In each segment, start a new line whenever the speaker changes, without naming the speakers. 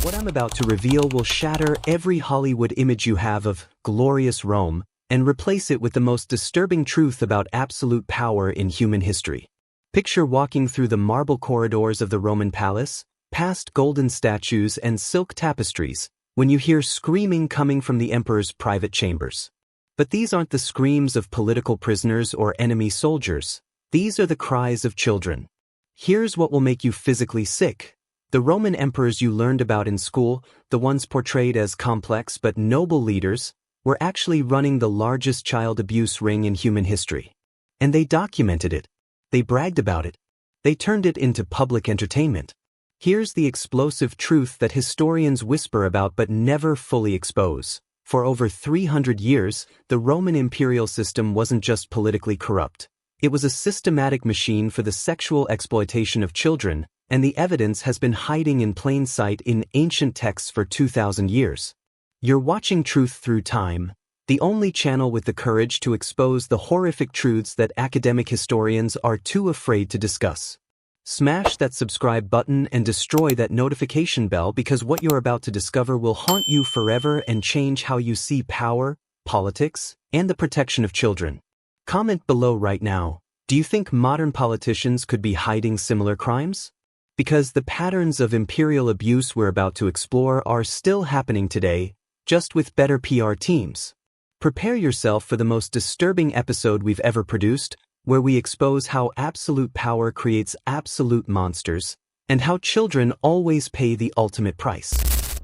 What I'm about to reveal will shatter every Hollywood image you have of glorious Rome and replace it with the most disturbing truth about absolute power in human history. Picture walking through the marble corridors of the Roman palace, past golden statues and silk tapestries, when you hear screaming coming from the emperor's private chambers. But these aren't the screams of political prisoners or enemy soldiers. These are the cries of children. Here's what will make you physically sick. The Roman emperors you learned about in school, the ones portrayed as complex but noble leaders, were actually running the largest child abuse ring in human history. And they documented it. They bragged about it. They turned it into public entertainment. Here's the explosive truth that historians whisper about but never fully expose. For over 300 years, the Roman imperial system wasn't just politically corrupt. It was a systematic machine for the sexual exploitation of children, and the evidence has been hiding in plain sight in ancient texts for 2,000 years. You're watching Truth Through Time, the only channel with the courage to expose the horrific truths that academic historians are too afraid to discuss. Smash that subscribe button and destroy that notification bell, because what you're about to discover will haunt you forever and change how you see power, politics, and the protection of children. Comment below right now. Do you think modern politicians could be hiding similar crimes? Because the patterns of imperial abuse we're about to explore are still happening today, just with better PR teams. Prepare yourself for the most disturbing episode we've ever produced, where we expose how absolute power creates absolute monsters, and how children always pay the ultimate price.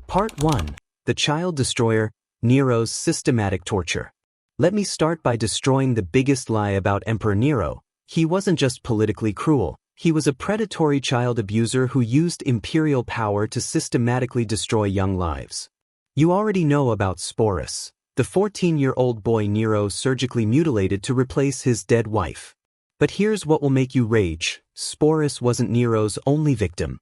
Part 1. The Child Destroyer, Nero's Systematic Torture. Let me start by destroying the biggest lie about Emperor Nero. He wasn't just politically cruel. He was a predatory child abuser who used imperial power to systematically destroy young lives. You already know about Sporus, the 14-year-old boy Nero surgically mutilated to replace his dead wife. But here's what will make you rage. Sporus wasn't Nero's only victim.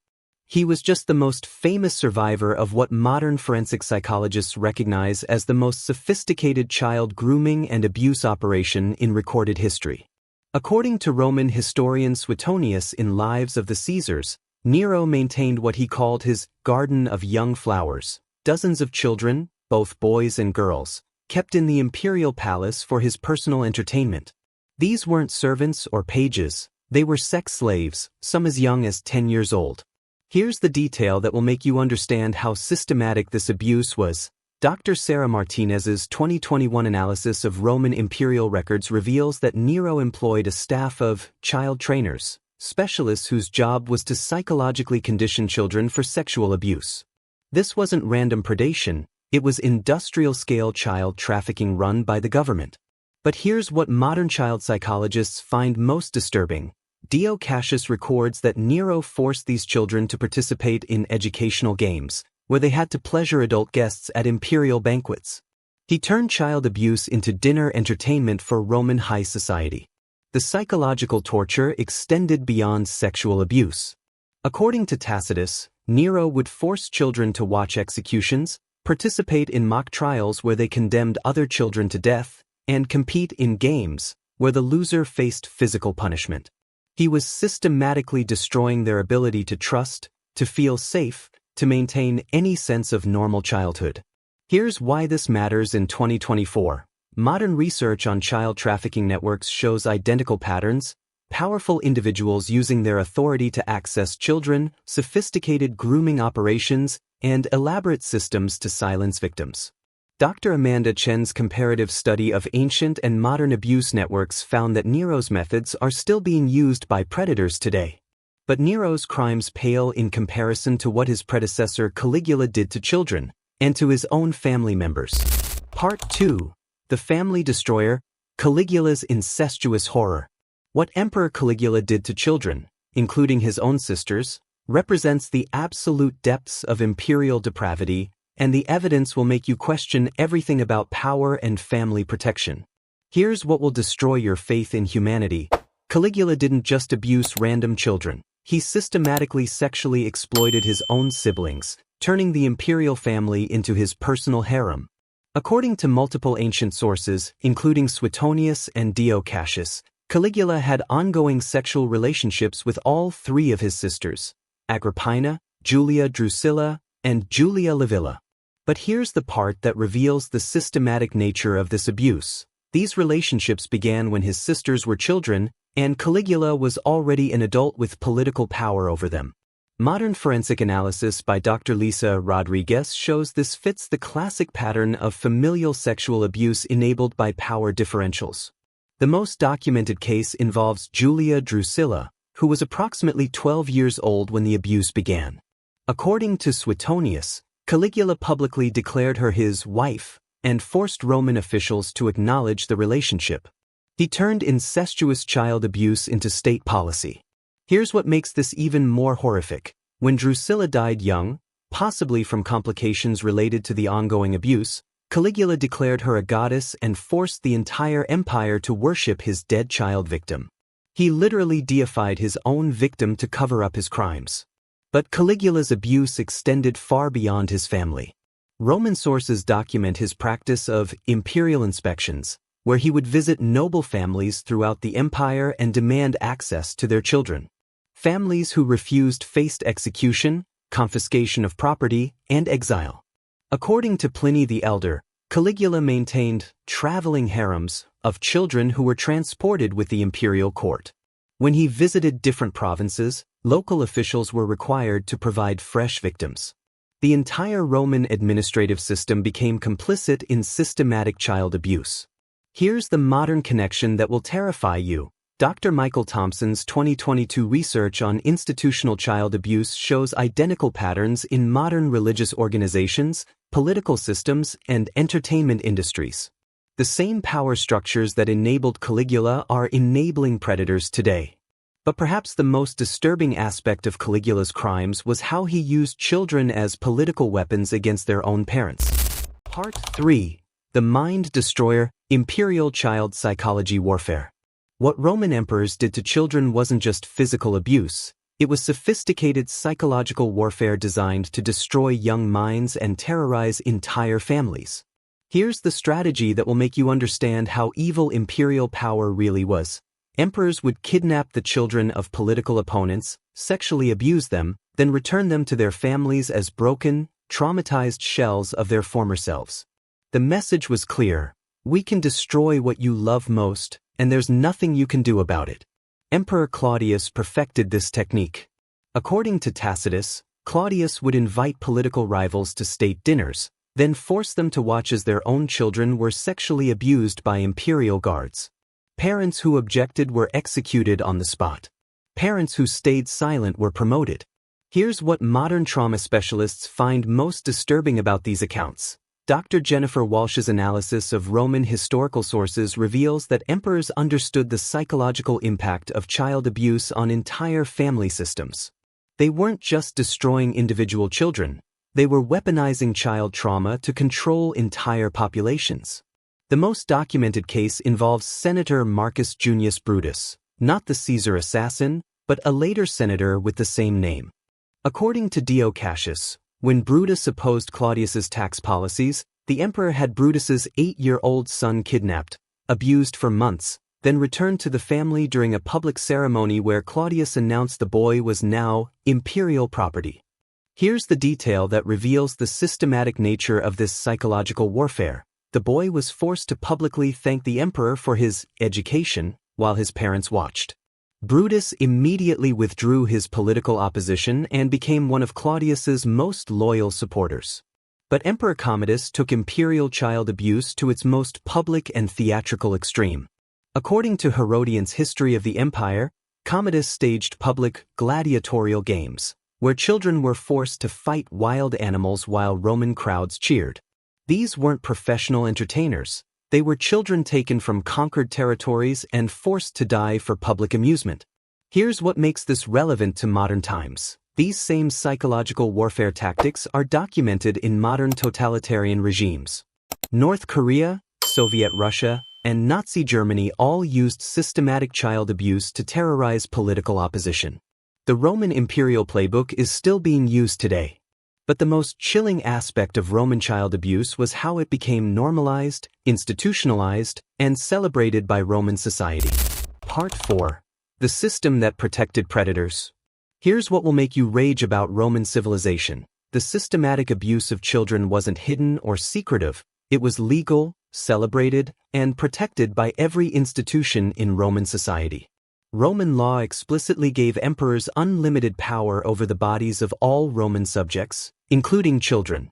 He was just the most famous survivor of what modern forensic psychologists recognize as the most sophisticated child grooming and abuse operation in recorded history. According to Roman historian Suetonius in Lives of the Caesars, Nero maintained what he called his garden of young flowers. Dozens of children, both boys and girls, kept in the imperial palace for his personal entertainment. These weren't servants or pages, they were sex slaves, some as young as 10 years old. Here's the detail that will make you understand how systematic this abuse was. Dr. Sarah Martinez's 2021 analysis of Roman imperial records reveals that Nero employed a staff of child trainers, specialists whose job was to psychologically condition children for sexual abuse. This wasn't random predation, it was industrial-scale child trafficking run by the government. But here's what modern child psychologists find most disturbing. Dio Cassius records that Nero forced these children to participate in educational games, where they had to pleasure adult guests at imperial banquets. He turned child abuse into dinner entertainment for Roman high society. The psychological torture extended beyond sexual abuse. According to Tacitus, Nero would force children to watch executions, participate in mock trials where they condemned other children to death, and compete in games where the loser faced physical punishment. He was systematically destroying their ability to trust, to feel safe, to maintain any sense of normal childhood. Here's why this matters in 2024. Modern research on child trafficking networks shows identical patterns: powerful individuals using their authority to access children, sophisticated grooming operations, and elaborate systems to silence victims. Dr. Amanda Chen's comparative study of ancient and modern abuse networks found that Nero's methods are still being used by predators today. But Nero's crimes pale in comparison to what his predecessor Caligula did to children, and to his own family members. Part 2. The Family Destroyer, Caligula's Incestuous Horror. What Emperor Caligula did to children, including his own sisters, represents the absolute depths of imperial depravity, and the evidence will make you question everything about power and family protection. Here's what will destroy your faith in humanity. Caligula didn't just abuse random children. He systematically sexually exploited his own siblings, turning the imperial family into his personal harem. According to multiple ancient sources, including Suetonius and Dio Cassius, Caligula had ongoing sexual relationships with all three of his sisters, Agrippina, Julia Drusilla, and Julia Livilla. But here's the part that reveals the systematic nature of this abuse. These relationships began when his sisters were children, and Caligula was already an adult with political power over them. Modern forensic analysis by Dr. Lisa Rodriguez shows this fits the classic pattern of familial sexual abuse enabled by power differentials. The most documented case involves Julia Drusilla, who was approximately 12 years old when the abuse began. According to Suetonius, Caligula publicly declared her his wife and forced Roman officials to acknowledge the relationship. He turned incestuous child abuse into state policy. Here's what makes this even more horrific. When Drusilla died young, possibly from complications related to the ongoing abuse, Caligula declared her a goddess and forced the entire empire to worship his dead child victim. He literally deified his own victim to cover up his crimes. But Caligula's abuse extended far beyond his family. Roman sources document his practice of imperial inspections, where he would visit noble families throughout the empire and demand access to their children. Families who refused faced execution, confiscation of property, and exile. According to Pliny the Elder, Caligula maintained traveling harems of children who were transported with the imperial court. When he visited different provinces, local officials were required to provide fresh victims. The entire Roman administrative system became complicit in systematic child abuse. Here's the modern connection that will terrify you. Dr. Michael Thompson's 2022 research on institutional child abuse shows identical patterns in modern religious organizations, political systems, and entertainment industries. The same power structures that enabled Caligula are enabling predators today. But perhaps the most disturbing aspect of Caligula's crimes was how he used children as political weapons against their own parents. Part 3. The Mind Destroyer, Imperial Child Psychology Warfare. What Roman emperors did to children wasn't just physical abuse, it was sophisticated psychological warfare designed to destroy young minds and terrorize entire families. Here's the strategy that will make you understand how evil imperial power really was. Emperors would kidnap the children of political opponents, sexually abuse them, then return them to their families as broken, traumatized shells of their former selves. The message was clear: we can destroy what you love most, and there's nothing you can do about it. Emperor Claudius perfected this technique. According to Tacitus, Claudius would invite political rivals to state dinners, then force them to watch as their own children were sexually abused by imperial guards. Parents who objected were executed on the spot. Parents who stayed silent were promoted. Here's what modern trauma specialists find most disturbing about these accounts. Dr. Jennifer Walsh's analysis of Roman historical sources reveals that emperors understood the psychological impact of child abuse on entire family systems. They weren't just destroying individual children, they were weaponizing child trauma to control entire populations. The most documented case involves Senator Marcus Junius Brutus, not the Caesar assassin, but a later senator with the same name. According to Dio Cassius, when Brutus opposed Claudius's tax policies, the emperor had Brutus's 8-year-old son kidnapped, abused for months, then returned to the family during a public ceremony where Claudius announced the boy was now imperial property. Here's the detail that reveals the systematic nature of this psychological warfare. The boy was forced to publicly thank the emperor for his education while his parents watched. Brutus immediately withdrew his political opposition and became one of Claudius's most loyal supporters. But Emperor Commodus took imperial child abuse to its most public and theatrical extreme. According to Herodian's History of the Empire, Commodus staged public gladiatorial games, where children were forced to fight wild animals while Roman crowds cheered. These weren't professional entertainers. They were children taken from conquered territories and forced to die for public amusement. Here's what makes this relevant to modern times. These same psychological warfare tactics are documented in modern totalitarian regimes. North Korea, Soviet Russia, and Nazi Germany all used systematic child abuse to terrorize political opposition. The Roman imperial playbook is still being used today. But the most chilling aspect of Roman child abuse was how it became normalized, institutionalized, and celebrated by Roman society. Part 4. The System That Protected Predators. Here's what will make you rage about Roman civilization. The systematic abuse of children wasn't hidden or secretive, it was legal, celebrated, and protected by every institution in Roman society. Roman law explicitly gave emperors unlimited power over the bodies of all Roman subjects, including children.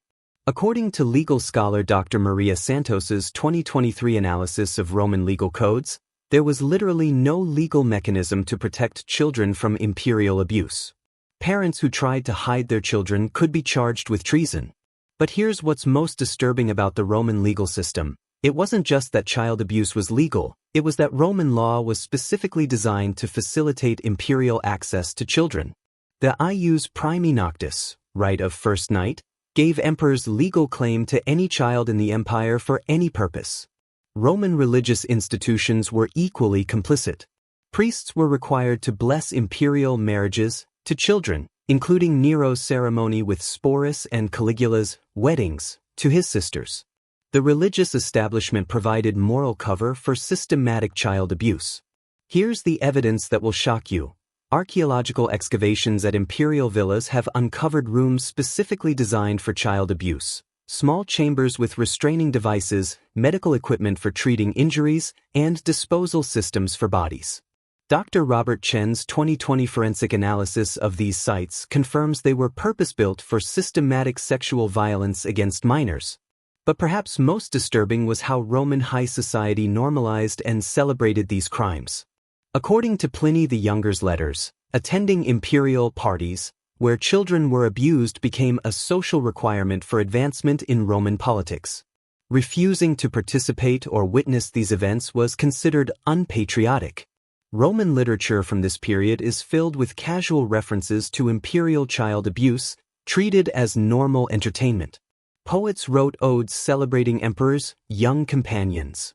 According to legal scholar Dr. Maria Santos's 2023 analysis of Roman legal codes, there was literally no legal mechanism to protect children from imperial abuse. Parents who tried to hide their children could be charged with treason. But here's what's most disturbing about the Roman legal system. It wasn't just that child abuse was legal, it was that Roman law was specifically designed to facilitate imperial access to children. The ius primi noctis, right of first night, gave emperors legal claim to any child in the empire for any purpose. Roman religious institutions were equally complicit. Priests were required to bless imperial marriages to children, including Nero's ceremony with Sporus and Caligula's weddings to his sisters. The religious establishment provided moral cover for systematic child abuse. Here's the evidence that will shock you. Archaeological excavations at imperial villas have uncovered rooms specifically designed for child abuse. Small chambers with restraining devices, medical equipment for treating injuries, and disposal systems for bodies. Dr. Robert Chen's 2020 forensic analysis of these sites confirms they were purpose-built for systematic sexual violence against minors. But perhaps most disturbing was how Roman high society normalized and celebrated these crimes. According to Pliny the Younger's letters, attending imperial parties, where children were abused, became a social requirement for advancement in Roman politics. Refusing to participate or witness these events was considered unpatriotic. Roman literature from this period is filled with casual references to imperial child abuse, treated as normal entertainment. Poets wrote odes celebrating emperors' young companions.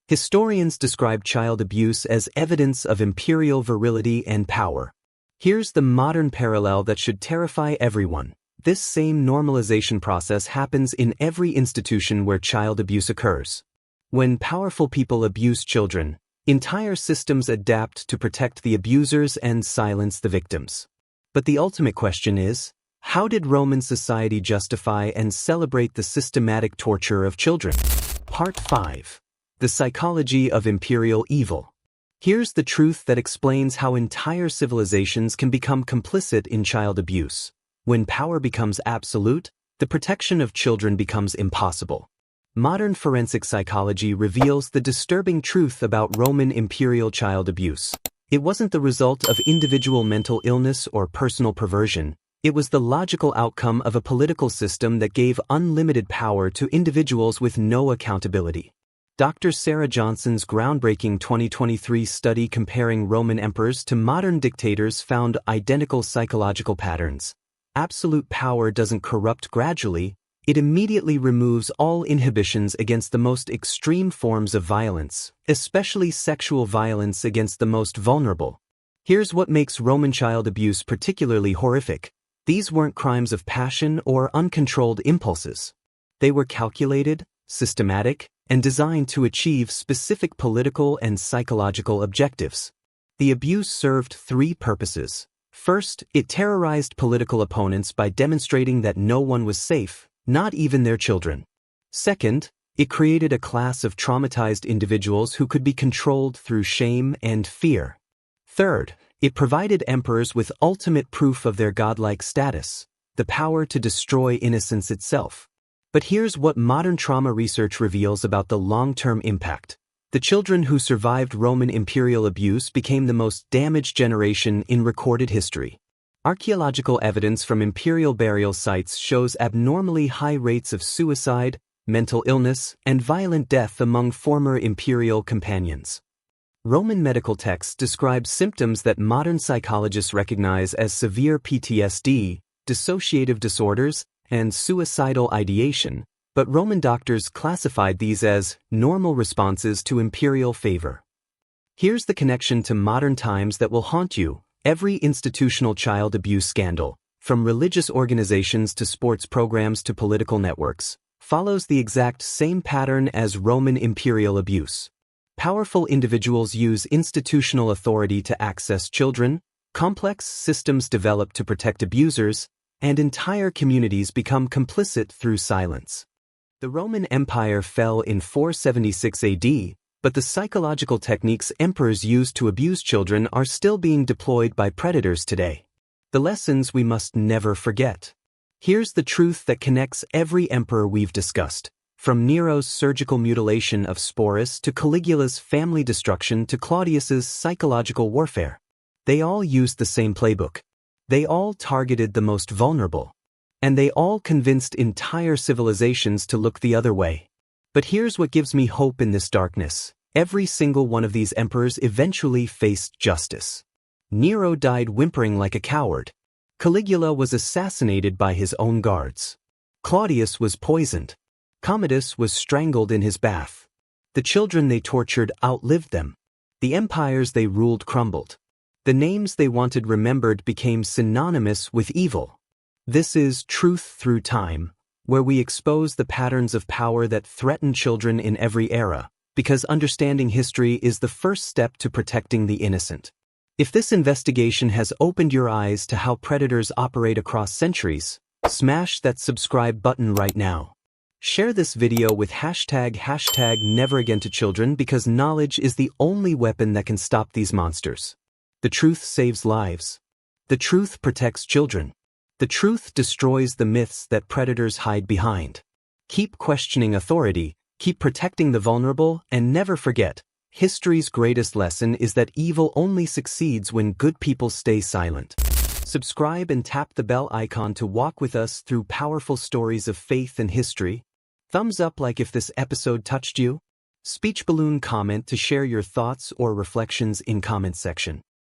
Historians describe child abuse as evidence of imperial virility and power. Here's the modern parallel that should terrify everyone. This same normalization process happens in every institution where child abuse occurs. When powerful people abuse children, entire systems adapt to protect the abusers and silence the victims. But the ultimate question is, how did Roman society justify and celebrate the systematic torture of children? Part 5. The Psychology of Imperial Evil. Here's the truth that explains how entire civilizations can become complicit in child abuse. When power becomes absolute, the protection of children becomes impossible. Modern forensic psychology reveals the disturbing truth about Roman imperial child abuse. It wasn't the result of individual mental illness or personal perversion. It was the logical outcome of a political system that gave unlimited power to individuals with no accountability. Dr. Sarah Johnson's groundbreaking 2023 study comparing Roman emperors to modern dictators found identical psychological patterns. Absolute power doesn't corrupt gradually. It immediately removes all inhibitions against the most extreme forms of violence, especially sexual violence against the most vulnerable. Here's what makes Roman child abuse particularly horrific. These weren't crimes of passion or uncontrolled impulses. They were calculated, systematic, and designed to achieve specific political and psychological objectives. The abuse served three purposes. First, it terrorized political opponents by demonstrating that no one was safe, not even their children. Second, it created a class of traumatized individuals who could be controlled through shame and fear. Third, it provided emperors with ultimate proof of their godlike status, the power to destroy innocence itself. But here's what modern trauma research reveals about the long-term impact. The children who survived Roman imperial abuse became the most damaged generation in recorded history. Archaeological evidence from imperial burial sites shows abnormally high rates of suicide, mental illness, and violent death among former imperial companions. Roman medical texts describe symptoms that modern psychologists recognize as severe PTSD, dissociative disorders, and suicidal ideation, but Roman doctors classified these as normal responses to imperial favor. Here's the connection to modern times that will haunt you. Every institutional child abuse scandal, from religious organizations to sports programs to political networks, follows the exact same pattern as Roman imperial abuse. Powerful individuals use institutional authority to access children, complex systems developed to protect abusers, and entire communities become complicit through silence. The Roman Empire fell in 476 AD, but the psychological techniques emperors used to abuse children are still being deployed by predators today. The lessons we must never forget. Here's the truth that connects every emperor we've discussed. From Nero's surgical mutilation of Sporus to Caligula's family destruction to Claudius's psychological warfare. They all used the same playbook. They all targeted the most vulnerable. And they all convinced entire civilizations to look the other way. But here's what gives me hope in this darkness. Every single one of these emperors eventually faced justice. Nero died whimpering like a coward. Caligula was assassinated by his own guards. Claudius was poisoned. Commodus was strangled in his bath. The children they tortured outlived them. The empires they ruled crumbled. The names they wanted remembered became synonymous with evil. This is Truth Through Time, where we expose the patterns of power that threaten children in every era, because understanding history is the first step to protecting the innocent. If this investigation has opened your eyes to how predators operate across centuries, smash that subscribe button right now. Share this video with hashtag #NeverAgainToChildren because knowledge is the only weapon that can stop these monsters. The truth saves lives. The truth protects children. The truth destroys the myths that predators hide behind. Keep questioning authority, keep protecting the vulnerable, and never forget, history's greatest lesson is that evil only succeeds when good people stay silent. Subscribe and tap the bell icon to walk with us through powerful stories of faith and history. Thumbs up like if this episode touched you. Speech balloon comment to share your thoughts or reflections in comment section.